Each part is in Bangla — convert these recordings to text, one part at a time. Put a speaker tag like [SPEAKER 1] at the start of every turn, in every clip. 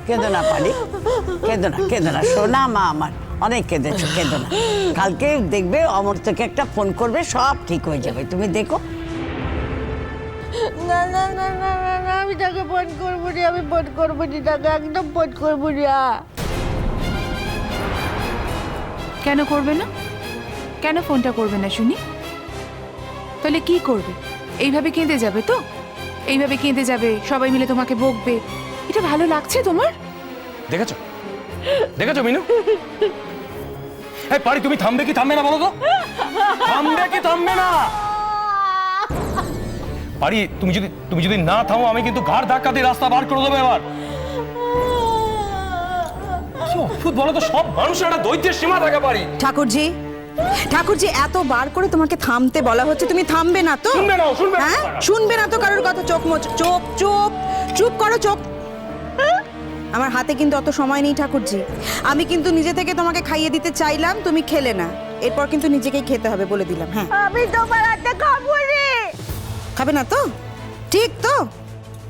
[SPEAKER 1] কেঁদো না পারি, কেঁদো না সোনা মা আমার, অনেক কেঁদেছো, কেঁদো না। কালকে দেখবে অমর থেকে একটা ফোন করবে, সব ঠিক হয়ে যাবে, তুমি দেখো।
[SPEAKER 2] না না না না না না, আমি তাকে ফোন করবো না, আমি ফোন করবো না তাকে, একদম ফোন করবো না।
[SPEAKER 3] কেন করবে না? কেন ফোনটা করবে না শুনি? তাহলে কি করবে? এইভাবে কেঁদে যাবে তো? এইভাবে কেঁদে যাবে, সবাই মিলে তোমাকে বকবে, এটা ভালো লাগছে তোমার?
[SPEAKER 4] দেখেছো দেখেছো মিনু? এই পারি, তুমি থামবে কি থামবে না বলো তো? থামবে কি থামবে না? পারি, তুমি যদি না থামো আমি কিন্তু ঘাড় ধাক্কা দিয়ে রাস্তা বার করে দেবো এবার। কি অদ্ভুত বলো তো, সব মানুষের একটা ধৈর্যের সীমা থাকে পারি।
[SPEAKER 5] ঠাকুরজি, ঠাকুরজি, এত বার করে তোমাকে থামতে বলা হচ্ছে, তুমি থামবে না তো?
[SPEAKER 4] শুনবে না, শুনবে না।
[SPEAKER 5] হ্যাঁ, শুনবে না তো কারোর কথা? চোখ মোচ, চুপ চুপ চুপ করো, চোখ। আমার হাতে কিন্তু অত সময় নেই ঠাকুরজি, আমি কিন্তু নিজে থেকে তোমাকে খাইয়ে দিতে চাইলাম, তুমি খেলে না, এরপর কিন্তু নিজেকেই খেতে হবে বলে দিলাম। হ্যাঁ,
[SPEAKER 2] আমি তোমার হাতে খাবো রে।
[SPEAKER 5] খাবে না তো? ঠিক তো,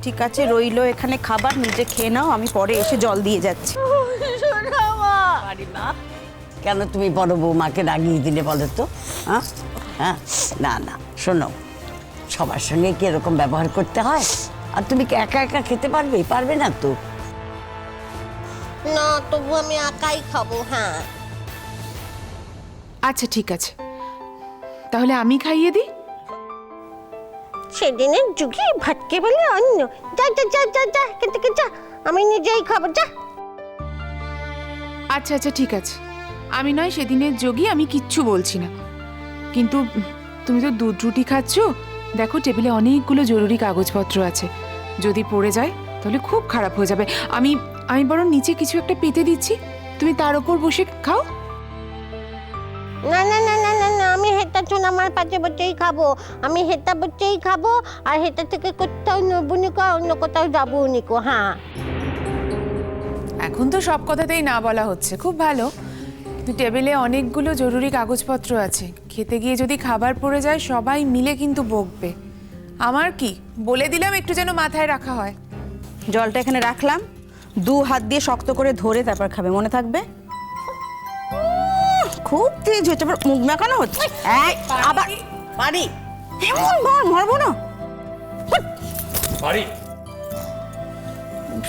[SPEAKER 5] ঠিক আছে, রইলো এখানে খাবার, নিজে খেয়ে নাও, আমি পরে এসে জল দিয়ে যাচ্ছি।
[SPEAKER 2] শোনো মা,
[SPEAKER 1] কেন তুমি বড় বৌমাকে রাগিয়ে দিলে বলো তো? হ্যাঁ হ্যাঁ, না না, শোনো, সবার সঙ্গে কি এরকম ব্যবহার করতে হয়? আর তুমি কি একা একা খেতে পারবে না তো?
[SPEAKER 2] না তবু আমি একাই খাবো। হ্যাঁ
[SPEAKER 3] আচ্ছা ঠিক আছে, তাহলে আমি খাইয়ে দিই।
[SPEAKER 2] সেদিনের যুগে ভাটকে বলে অন্য। যা যা যা যা যা, কিন্তু যা, আমি নিজেই খাবো, যা।
[SPEAKER 3] আচ্ছা আচ্ছা ঠিক আছে, আমি নয় সেদিনের যোগী, আমি কিচ্ছু বলছি না, কিন্তু তুমি তো দুধ রুটি খাচ্ছ, দেখো টেবিলে অনেকগুলো জরুরি কাগজপত্র আছে, যদি পড়ে যায় তাহলে খুব খারাপ হয়ে যাবে। আমি আমি বরং নিচে কিছু একটা পেতে দিচ্ছি, তুমি তার উপর বসে খাও।
[SPEAKER 2] না না না না না না, আমি হেটা চুন আমার পাশে বসেই খাবো, আমি হেটা বসেই খাবো, আর হেটা থেকে কোথাও নেবো নিকো, অন্য কোথাও যাবো নিকো। হ্যাঁ
[SPEAKER 3] এখন তো সব কথাতেই না বলা হচ্ছে, খুব ভালো, কিন্তু টেবিলে অনেকগুলো জরুরি কাগজপত্র আছে, খেতে গিয়ে যদি খাবার পড়ে যায় সবাই মিলে কিন্তু বকবে। আমার কি বলে দিলাম, একটু যেন মাথায় রাখা হয়।
[SPEAKER 5] জলটা এখানে রাখলাম, দু হাত দিয়ে শক্ত করে ধরে তারপর খাবে, মনে থাকবে। খুব তেজ হচ্ছে, আবার মুখ মেকানো হচ্ছে। আবার
[SPEAKER 1] পারি,
[SPEAKER 5] এমন মারবো না।
[SPEAKER 4] পারি,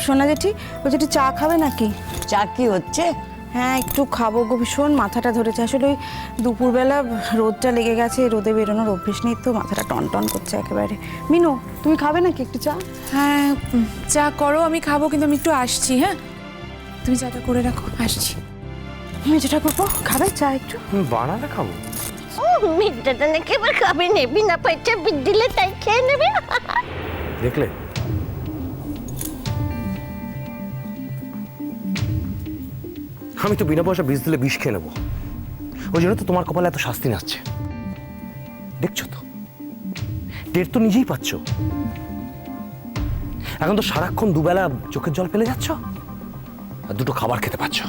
[SPEAKER 5] সোনা জেঠি, বলছি একটু চা খাবে নাকি?
[SPEAKER 1] চা কি হচ্ছে?
[SPEAKER 5] হ্যাঁ একটু খাবো গো, ভীষণ মাথাটা ধরেছে, আসলে ওই দুপুরবেলা রোদটা লেগে গেছে, রোদে বেরোনোর অভ্যেস নেই তো, মাথাটা টন টন করছে একেবারে। মিনু, তুমি খাবে নাকি একটু চা?
[SPEAKER 3] হ্যাঁ চা করো, আমি খাবো, কিন্তু আমি একটু আসছি। হ্যাঁ তুমি চাটা করে রাখো, আসছি।
[SPEAKER 5] আমি যেটা করবো, খাবে চা একটু?
[SPEAKER 4] বানালে খাবো।
[SPEAKER 2] ও মিথ্যাটা নাকি এবার খাবে নে, বিনা পয়সা বিদ দিলে তাই খেয়ে নেবে।
[SPEAKER 4] দেখলে, আমি তো বিনা পয়সা বিষ দিলে বিষ খেয়ে নেবো, ওই জন্য তো তোমার কপালে এত শাস্তি নাচ্ছে, দেখছো তো, টের তো নিজেই পাচ্ছ। এখন তো সারাক্ষণ দুবেলা চোখের জল ফেলে যাচ্ছ, আর দুটো খাবার খেতে পাচ্ছ।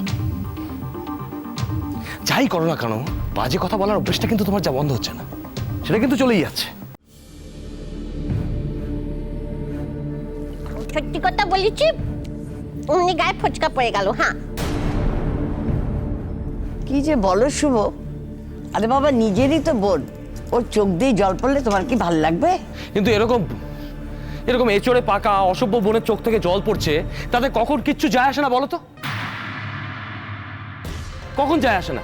[SPEAKER 4] যাই করো না কেন, বাজে কথা বলার অভ্যেসটা কিন্তু তোমার যা বন্ধ হচ্ছে না, সেটা কিন্তু চলেই যাচ্ছে।
[SPEAKER 2] সত্যি কথা বলেছি, উনি গায়ে ফোচকা পড়ে গেল। হ্যাঁ
[SPEAKER 1] কি যে বলো শুভ, আরে বাবা নিজেরই তো বোন, ওর চোখ দিয়ে জল পড়লে তোমার কি ভাল লাগবে?
[SPEAKER 4] কিন্তু এরকম এচড়ে পাকা অসভ্য বোনের চোখ থেকে জল পড়ছে, তাতে কখন কিচ্ছু যায় আসে না বলো তো? কখন যায় আসে না?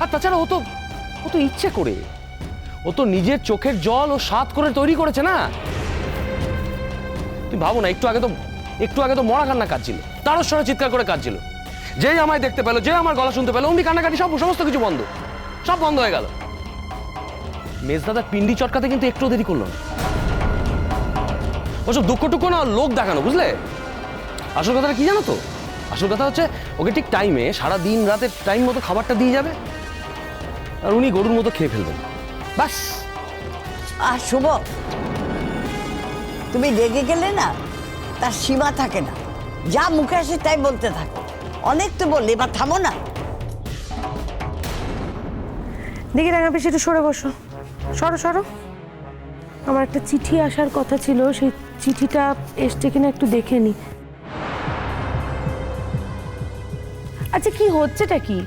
[SPEAKER 4] আর তাছাড়া ও তো ইচ্ছে করে, ও তো নিজের চোখের জল ও স্বাদ করে তৈরি করেছে না। তুমি ভাবো না, একটু আগে তো মরা কান্না কাঁদছিল, তারও স্বরে চিৎকার করে কাঁদছিল, যেই আমায় দেখতে পেলো, যে আমার গলা শুনতে পেলো, অমনি কান্নাকাটি সমস্ত কিছু বন্ধ, সব বন্ধ হয়ে গেল। মেজদাদার পিন্ডি চটকাতে কিন্তু একটু দেরি করলো না। ওসব দুঃখটুকু না লোক দেখানো, বুঝলে? আসল কথাটা কি জানো তো? আসল কথা হচ্ছে, ওকে ঠিক টাইমে সারা দিন রাতে টাইম মতো খাবারটা দিয়ে যাবে, আর উনি গরুর মতো খেয়ে ফেলবেন, ব্যাস।
[SPEAKER 1] আর শুভ, তুমি রেগে গেলে না তার সীমা থাকে না, যা মুখে আসে তাই বলতে থাকো, অনেক তো বললে, এবার থামো না।
[SPEAKER 6] দেখি রাঙা পিসি, একটু সরে বসো, সরো সরো। আমার একটা চিঠি আসার কথা ছিল, সেই চিঠিটা এসছে কিনা একটু দেখে নি। আচ্ছা কি হচ্ছেটা কি?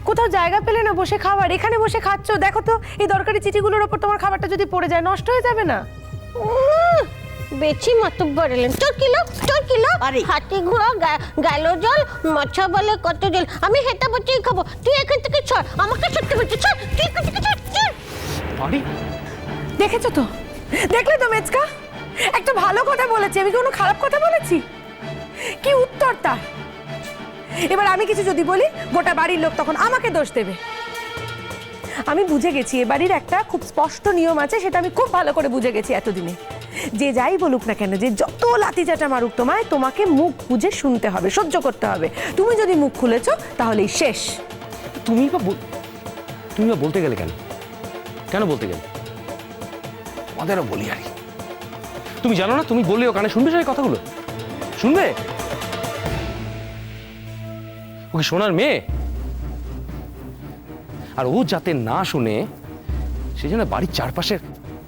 [SPEAKER 6] কোথাও জায়গা পেলে না বসে খাবার, এখানে বসে খাচ্ছ। দেখো তো এই দরকারি চিঠিগুলোর ওপর তোমার খাবারটা যদি পড়ে যায় নষ্ট হয়ে যাবে না?
[SPEAKER 2] বেশি মাতব্বর এলেন। তোর কিলো
[SPEAKER 1] আরে।
[SPEAKER 2] হাতি ঘোড়া গেল জল, মাছা বলে কত জল। আমি হেতা বচেই খাবো, তুই এখান থেকে ছাড়, আমাকে ছুটতে বলছে ছাড়, তুই এখান থেকে ছাড়।
[SPEAKER 4] পারি?
[SPEAKER 6] দেখেছো তো, দেখলে তো মেচকা, একটা ভালো কথা বলেছি, আমি কোনো খারাপ কথা বলেছি? কি উত্তর তার? এবার আমি কিছু যদি বলি গোটা বাড়ির লোক তখন আমাকে দোষ দেবে। আমি বুঝে গেছি এ বাড়ির একটা খুব স্পষ্ট নিয়ম আছে, সেটা আমি খুব ভালো করে বুঝে গেছি এতদিনে। যে যাই বলুক না কেন, যে যত লাথি চাটা মারুক তোমায়, তোমাকে মুখ বুঝে শুনতে হবে, সহ্য করতে হবে। তুমি যদি মুখ খুলেছো তাহলেই শেষ।
[SPEAKER 4] তুমি বা বলতে গেলে কেন? কেন বলতে গেলে? আমাদেরও বলি আর কি। তুমি জানো না, তুমি বললেও কানে শুনবে সেই কথাগুলো? শুনবে? ও কি শোনার মেয়ে? আর ও যাতে না শুনে সেই জন্য বাড়ির চারপাশে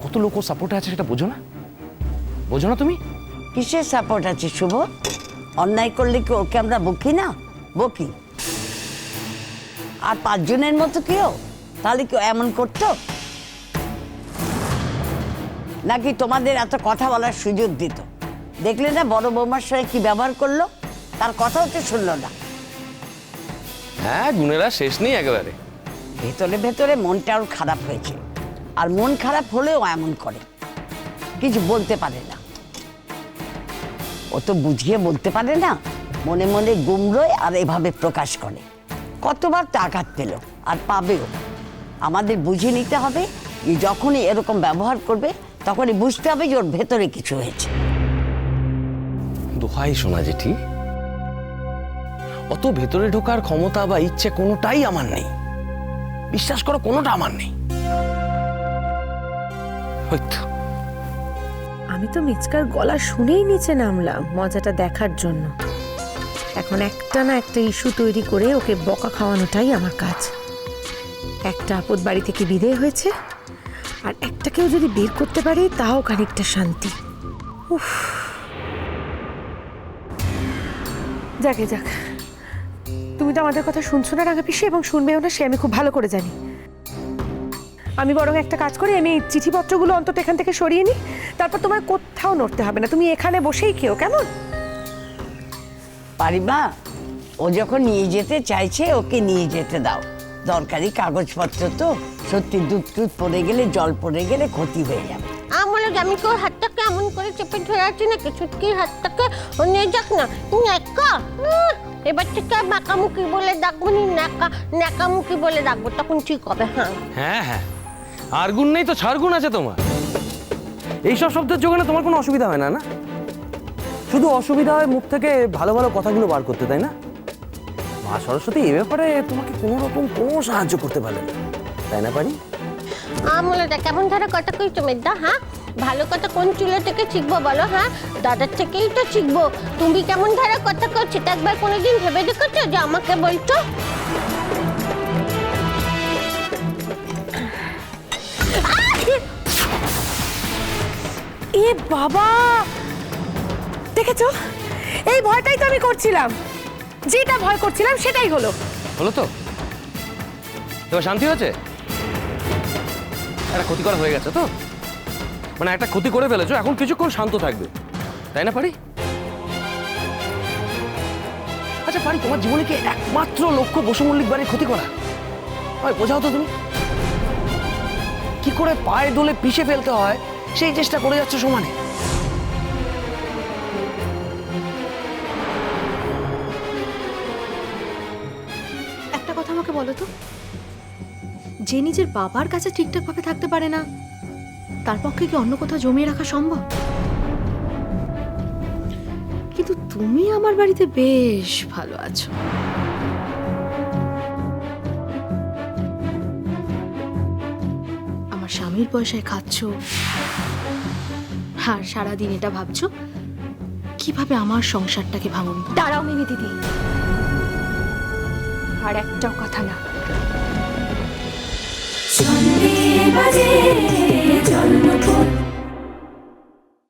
[SPEAKER 4] কত লোক ও সাপোর্টে আছে সেটা বোঝো না? বোঝো না তুমি?
[SPEAKER 1] কিসের সাপোর্ট আছে শুভ? অন্যায় করলে কি ওকে আমরা বকি না? বকি। আর 5 জনের মতো কেউ তাহলে কেউ এমন করতো নাকি তোমাদের এত কথা বলার সুযোগ দিত? দেখলে না বড় বৌমার সঙ্গে কি ব্যবহার করলো, তার কথাও তো শুনলো না।
[SPEAKER 4] হ্যাঁ, গুণেরা শেষ নেই একেবারে।
[SPEAKER 1] ভেতরে ভেতরে মনটা ওর খারাপ হয়েছে, আর মন খারাপ হলেও এমন করে, কিছু বলতে পারে না। ও তো বুঝিয়ে বলতে পারে না, মনে মনে গুমরোয় আর এভাবে প্রকাশ করে। কতবার তো আঘাত পেল আর পাবেও। আমাদের বুঝিয়ে নিতে হবে যে যখনই এরকম ব্যবহার করবে তখনই বুঝতে হবে যে ওর ভেতরে কিছু হয়েছে।
[SPEAKER 4] দোহাই শোনা জেঠি, অত ভেতরে ঢোকার ক্ষমতা বা ইচ্ছে কোনোটাই আমার নেই। বিশ্বাস করো, কোনোটা আমার নেই। হয়তো
[SPEAKER 6] আমি তো মিচকার গলা শুনেই নিচে নামলাম মজাটা দেখার জন্য। এখন একটা না একটা ইস্যু তৈরি করে ওকে বকা খাওয়ানোটাই আমার কাজ। একটা আপদ বাড়ি থেকে বিদায় হয়েছে, আর একটাকেও যদি বের করতে পারি তাও খানিকটা শান্তি। উফ, যাকে যাক, তুমি তো আমাদের কথা শুনছো না রাঙা পিসি, এবং শুনবেও না, সে আমি খুব ভালো করে জানি। আমি বরং একটা কাজ করি, আমি এই চিঠিপত্রগুলো অন্তত এখান থেকে সরিয়ে নিই, তারপর তোমার কোথাও নড়তে হবে না, তুমি এখানে বসেই খেও, কেমন?
[SPEAKER 1] পারিবা, ও যখন নিয়ে যেতে চাইছে ওকে নিয়ে যেতে দাও। দরকারি কাগজপত্র তো, সত্যি দুধ টুধ পড়ে গেলে, জল পড়ে গেলে ক্ষতি হয়ে যাবে।
[SPEAKER 2] আমার আমি তোর হাতটাকে এমন করে চেপে ধরে আছি নাকি, ছুটকির হাতটাকে ও নিয়ে যাক না। নেকা, এবার থেকে বাঁকামুখি বলে ডাকবো নি, ন্যাকামুখি বলে ডাকবো, তখন ঠিক হবে। হ্যাঁ
[SPEAKER 4] হ্যাঁ হ্যাঁ, আর গুণ নেই তো ছাড় গুণ আছে তোমার। এইসব শব্দের যোগানে তোমার কোনো অসুবিধা হয় না, না? শুধু অসুবিধা হয় মুখ থেকে ভালো ভালো কথাগুলো বার করতে, তাই না? মা সরস্বতী এ ব্যাপারে তোমাকে কোনো রকম কোনো সাহায্য করতে পারলেন না, তাই না পারি?
[SPEAKER 2] আমলটা কেমন ধারা কথা কই তুমি দা? হ্যাঁ, ভালো কথা কোন চুলো থেকে শিখবো বলো? হ্যাঁ, দাদার থেকেই তো শিখবো। তুমি কেমন ধারা কথা করছো তা একবার কোনোদিন ভেবে দেখেছো যে আমাকে বলছো?
[SPEAKER 6] এ বাবা, দেখেছো, এই ভয়টাই তো আমি করছিলাম। যেটা ভয় করছিলাম সেটাই হলো।
[SPEAKER 4] হলো তো? এবার শান্তি হয়েছে? একটা ক্ষতি করা হয়ে গেছে তো, মানে একটা ক্ষতি করে ফেলেছো, এখন কিছুক্ষণ শান্ত থাকবে, তাই না পারি? আচ্ছা পারি, তোমার জীবনে কি একমাত্র লক্ষ্য বসু মল্লিক বাড়ির ক্ষতি করা? হয় বোঝাও তো তুমি, কি করে পায়ে দোলে পিষে ফেলতে হয় সেই চেষ্টা করে যাচ্ছ সমানে।
[SPEAKER 7] একটা কথা আমাকে বলো তো, যে নিজের বাবার কাছে ঠিকঠাক ভাবে থাকতে পারে না, তার পক্ষে কি অন্য কোথাও জমিয়ে রাখা সম্ভব? কিন্তু তুমি আমার বাড়িতে বেশ ভালো আছো। আমার স্বামীর পয়সায় খাচ্ছো, আর সারাদিন এটা ভাবছো কিভাবে আমার সংসারটাকে ভাঙুন। দাঁড়াও মিনি দিদি, আর একটাও কথা না।
[SPEAKER 8] বাজে জন্মপথ